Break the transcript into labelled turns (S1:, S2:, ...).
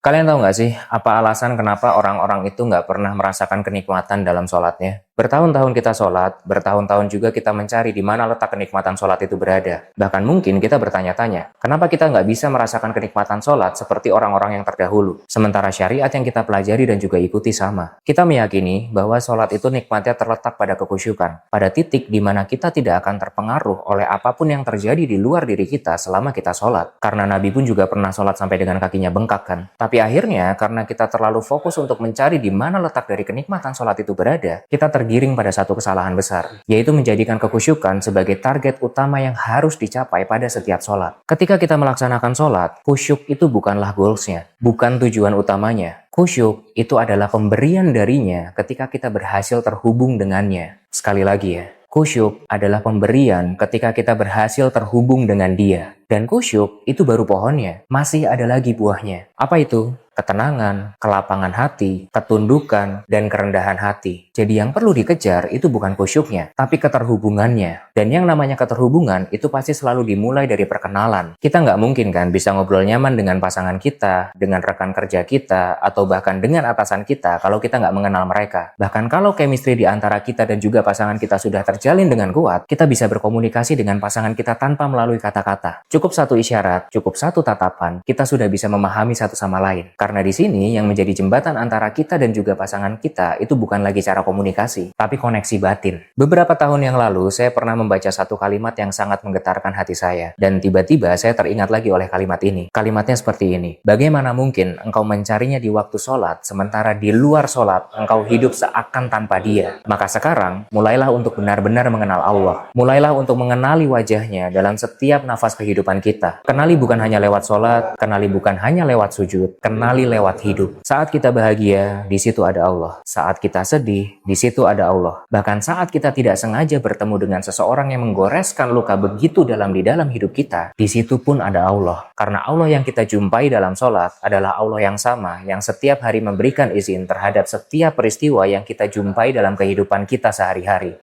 S1: Kalian tahu nggak sih, apa alasan kenapa orang-orang itu nggak pernah merasakan kenikmatan dalam sholatnya? Bertahun-tahun kita sholat, bertahun-tahun juga kita mencari di mana letak kenikmatan sholat itu berada. Bahkan mungkin kita bertanya-tanya, kenapa kita nggak bisa merasakan kenikmatan sholat seperti orang-orang yang terdahulu? Sementara syariat yang kita pelajari dan juga ikuti sama. Kita meyakini bahwa sholat itu nikmatnya terletak pada kekhusyukan, pada titik di mana kita tidak akan terpengaruh oleh apapun yang terjadi di luar diri kita selama kita sholat. Karena Nabi pun juga pernah sholat sampai dengan kakinya bengkak kan? Tapi akhirnya, karena kita terlalu fokus untuk mencari di mana letak dari kenikmatan sholat itu berada, kita tergiring pada satu kesalahan besar, yaitu menjadikan kekhusyukan sebagai target utama yang harus dicapai pada setiap sholat. Ketika kita melaksanakan sholat, khusyuk itu bukanlah goalsnya, bukan tujuan utamanya. Khusyuk itu adalah pemberian darinya ketika kita berhasil terhubung dengannya. Sekali lagi ya, khusyuk adalah pemberian ketika kita berhasil terhubung dengan dia. Dan khusyuk itu baru pohonnya, masih ada lagi buahnya. Apa itu? Ketenangan, kelapangan hati, ketundukan, dan kerendahan hati. Jadi yang perlu dikejar itu bukan khusyuknya, tapi keterhubungannya. Dan yang namanya keterhubungan itu pasti selalu dimulai dari perkenalan. Kita nggak mungkin kan bisa ngobrol nyaman dengan pasangan kita, dengan rekan kerja kita, atau bahkan dengan atasan kita kalau kita nggak mengenal mereka. Bahkan kalau chemistry di antara kita dan juga pasangan kita sudah terjalin dengan kuat, kita bisa berkomunikasi dengan pasangan kita tanpa melalui kata-kata. Cukup satu isyarat, cukup satu tatapan, kita sudah bisa memahami satu sama lain. Karena di sini yang menjadi jembatan antara kita dan juga pasangan kita itu bukan lagi cara komunikasi, tapi koneksi batin. Beberapa tahun yang lalu, saya pernah membaca satu kalimat yang sangat menggetarkan hati saya. Dan tiba-tiba saya teringat lagi oleh kalimat ini. Kalimatnya seperti ini. Bagaimana mungkin engkau mencarinya di waktu sholat, sementara di luar sholat engkau hidup seakan tanpa dia? Maka sekarang, mulailah untuk benar-benar mengenal Allah. Mulailah untuk mengenali wajahnya dalam setiap nafas kehidupan kita. Kenali bukan hanya lewat sholat, kenali bukan hanya lewat sujud, kenali lewat hidup. Saat kita bahagia, di situ ada Allah. Saat kita sedih, di situ ada Allah. Bahkan saat kita tidak sengaja bertemu dengan seseorang yang menggoreskan luka begitu dalam di dalam hidup kita, di situ pun ada Allah. Karena Allah yang kita jumpai dalam sholat adalah Allah yang sama, yang setiap hari memberikan izin terhadap setiap peristiwa yang kita jumpai dalam kehidupan kita sehari-hari.